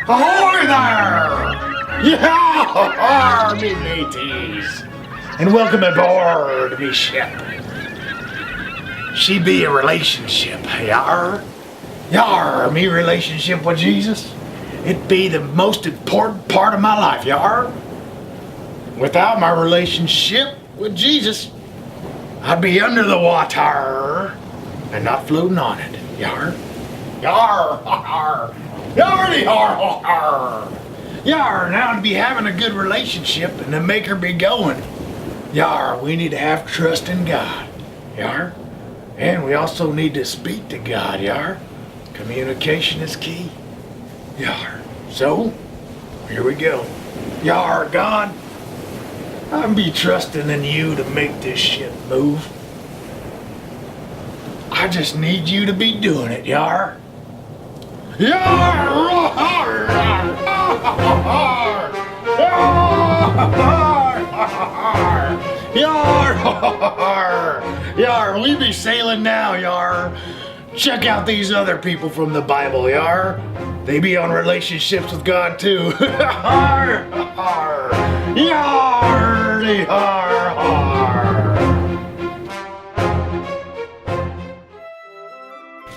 Ahoy there! Yeah, me mateys. And welcome aboard me ship. She be a relationship, yar. Yar, me relationship with Jesus. It be the most important part of my life, yar. Without my relationship with Jesus, I'd be under the water and not floating on it, yar. Yar, yar, yar, yar, yar. Yar, now to be having a good relationship and to make her be going, yar, we need to have trust in God, yar. And we also need to speak to God, yar. Communication is key, yar. So, here we go. Yar, God, I'll be trusting in you to make this ship move. I just need you to be doing it, yar. Yar! Yar! Yar! Yar! Yar! We be sailing now, yar. Check out these other people from the Bible, yar. They be on relationships with God too. Yar! Yar! Yar! Yar!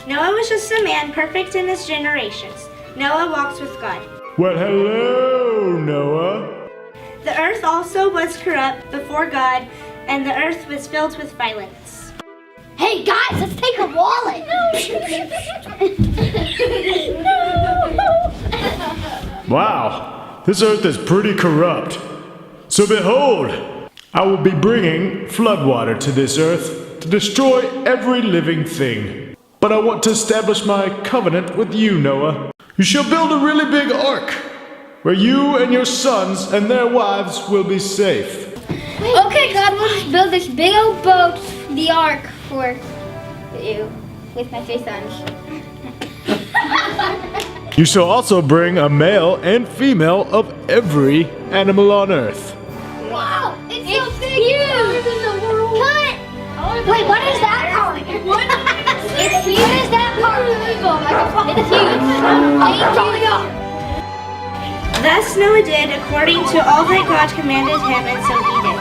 Noah was just a man perfect in his generations. Noah walked with God. Well, hello, Noah. The earth also was corrupt before God, and the earth was filled with violence. Hey guys, let's take her wallet. Wow, this earth is pretty corrupt. So behold, I will be bringing floodwater to this earth to destroy every living thing. But I want to establish my covenant with you, Noah. You shall build a really big ark, where you and your sons and their wives will be safe. Okay, God, we'll just build this big old boat, the ark, for you, with my 3 sons. You shall also bring a male and female of every animal on earth. Wow, it's so big, huge in the world. Cut! Wait, what is that part? It's huge. What is that part? It's huge. Thank you. Thus Noah did according to all that God commanded him, and so he did.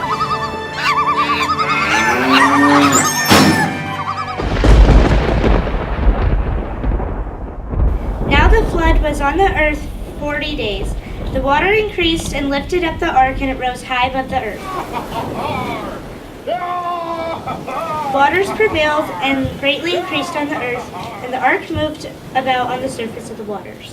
Now the flood was on the earth 40 days. The water increased and lifted up the ark, and it rose high above the earth. Waters prevailed and greatly increased on the earth, and the ark moved about on the surface of the waters.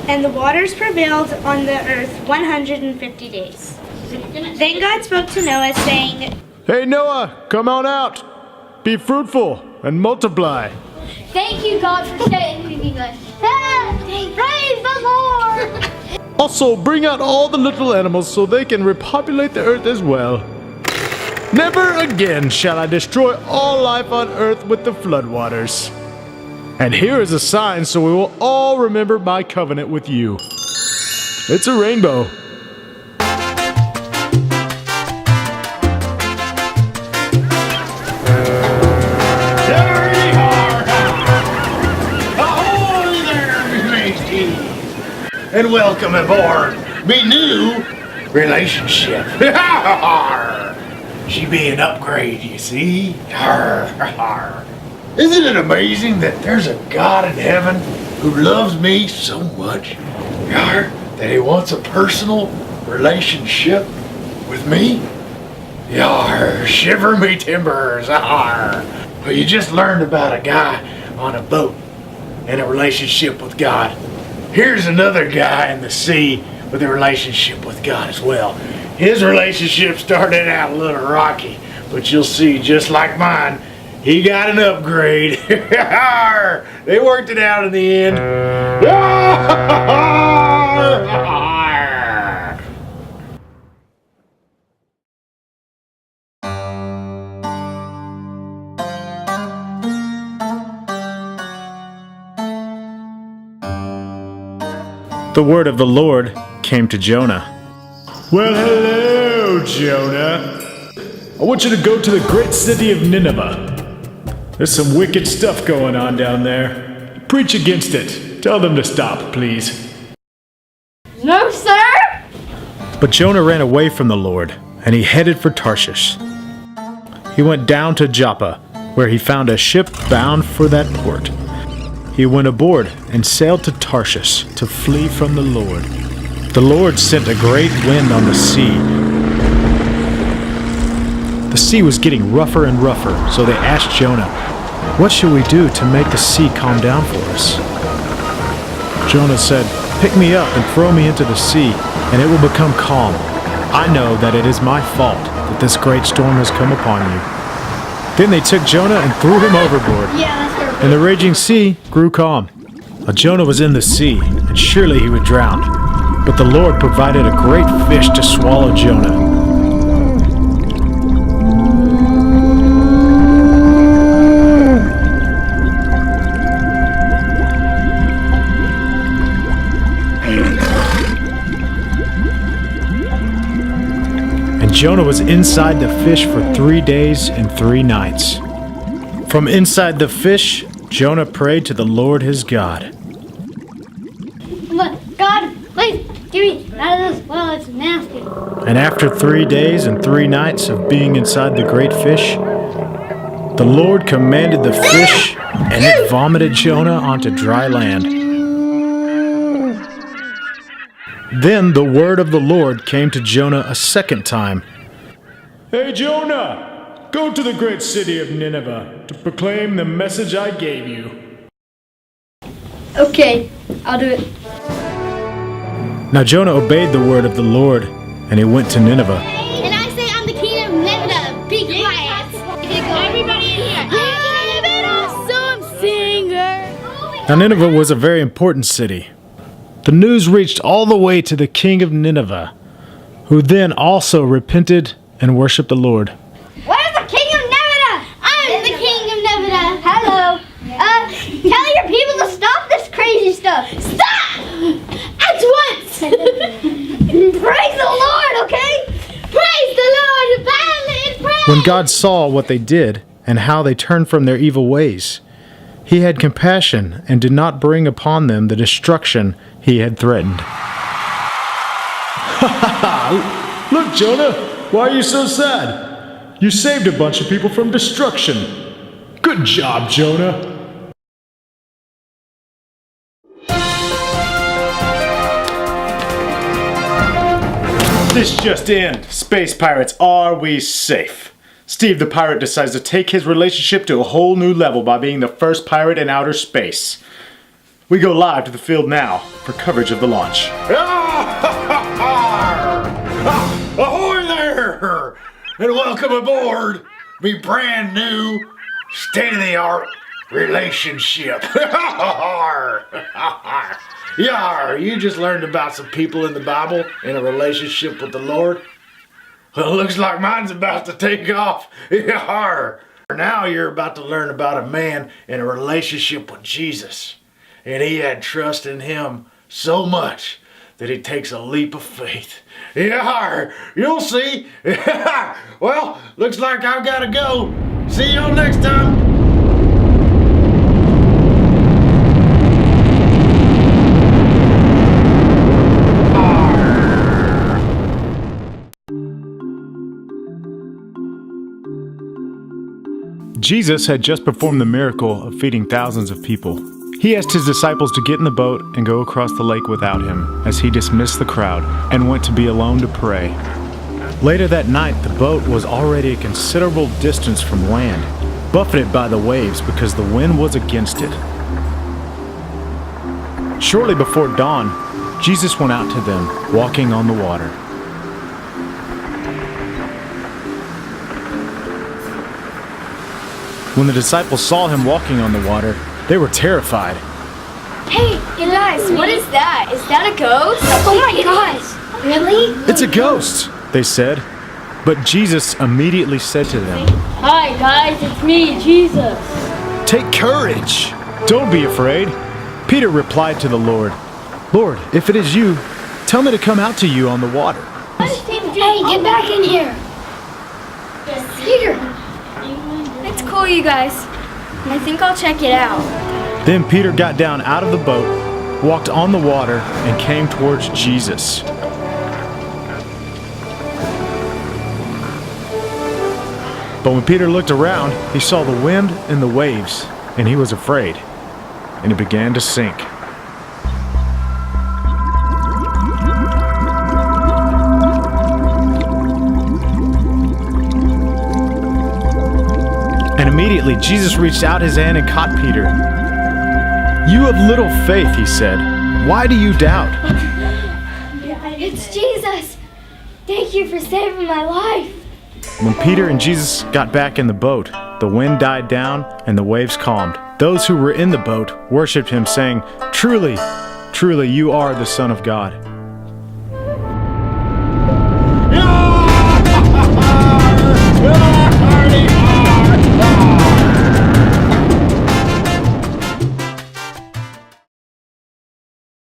And the waters prevailed on the earth 150 days. Then God spoke to Noah, saying, Hey Noah, come on out. Be fruitful and multiply. Thank you, God, for saving us. Praise the Lord! Also, bring out all the little animals so they can repopulate the earth as well. Never again shall I destroy all life on earth with the floodwaters. And here is a sign so we will all remember my covenant with you. It's a rainbow. And welcome aboard me new relationship. She be an upgrade, you see. Isn't it amazing that there's a God in heaven who loves me so much that he wants a personal relationship with me? Shiver me timbers. Well, you just learned about a guy on a boat and a relationship with God. Here's another guy in the sea with a relationship with God as well. His relationship started out a little rocky, but you'll see, just like mine, he got an upgrade. They worked it out in the end. The word of the Lord came to Jonah. Well, hello, Jonah. I want you to go to the great city of Nineveh. There's some wicked stuff going on down there. Preach against it. Tell them to stop, please. No, sir. But Jonah ran away from the Lord, and he headed for Tarshish. He went down to Joppa, where he found a ship bound for that port. He went aboard and sailed to Tarshish to flee from the Lord. The Lord sent a great wind on the sea. The sea was getting rougher and rougher, so they asked Jonah, "What should we do to make the sea calm down for us?" Jonah said, "Pick me up and throw me into the sea, and it will become calm. I know that it is my fault that this great storm has come upon you." Then they took Jonah and threw him overboard, and the raging sea grew calm. Now Jonah was in the sea, and surely he would drown. But the Lord provided a great fish to swallow Jonah. And Jonah was inside the fish for 3 days and 3 nights. From inside the fish, Jonah prayed to the Lord his God. God, please get me out of this well. It's nasty. And after 3 days and 3 nights of being inside the great fish, the Lord commanded the fish, and it vomited Jonah onto dry land. Then the word of the Lord came to Jonah a second time. "Hey Jonah, go to the great city of Nineveh to proclaim the message I gave you." Okay, I'll do it. Now Jonah obeyed the word of the Lord, and he went to Nineveh. And I say I'm the king of Nineveh. Be quiet. Everybody in here. I'm an awesome singer. Now Nineveh was a very important city. The news reached all the way to the king of Nineveh, who then also repented and worshiped the Lord. Where's the king of Nineveh? I'm the king of Nineveh. Hello. Tell your people to stop this crazy stuff. Stop! At once! Praise the Lord, okay? Praise the Lord! Violent praise! When God saw what they did and how they turned from their evil ways, he had compassion and did not bring upon them the destruction he had threatened. Look, Jonah, why are you so sad? You saved a bunch of people from destruction. Good job, Jonah. This just in. Space pirates, are we safe? Steve the pirate decides to take his relationship to a whole new level by being the first pirate in outer space. We go live to the field now for coverage of the launch. Ahoy there! And welcome aboard me brand new, state-of-the-art relationship. Yar, you just learned about some people in the Bible in a relationship with the Lord? Well, looks like mine's about to take off. Yar. Now you're about to learn about a man in a relationship with Jesus. And he had trust in him so much that he takes a leap of faith. Yar, you'll see. Well, looks like I've got to go. See y'all next time. Jesus had just performed the miracle of feeding thousands of people. He asked his disciples to get in the boat and go across the lake without him, as he dismissed the crowd and went to be alone to pray. Later that night, the boat was already a considerable distance from land, buffeted by the waves because the wind was against it. Shortly before dawn, Jesus went out to them, walking on the water. When the disciples saw him walking on the water, they were terrified. Hey, you guys, what is that? Is that a ghost? Oh my gosh. Really? "It's a ghost," they said. But Jesus immediately said to them, "Hi guys, it's me, Jesus." "Take courage. Don't be afraid." Peter replied to the Lord, "Lord, if it is you, tell me to come out to you on the water." Hey, get back in here. Peter! It's cool, you guys. I think I'll check it out. Then Peter got down out of the boat, walked on the water, and came towards Jesus. But when Peter looked around, he saw the wind and the waves, and he was afraid, and he began to sink. And immediately Jesus reached out his hand and caught Peter. "You have little faith," he said. "Why do you doubt?" It's Jesus! Thank you for saving my life! When Peter and Jesus got back in the boat, the wind died down and the waves calmed. Those who were in the boat worshipped him, saying, "Truly, truly, you are the Son of God."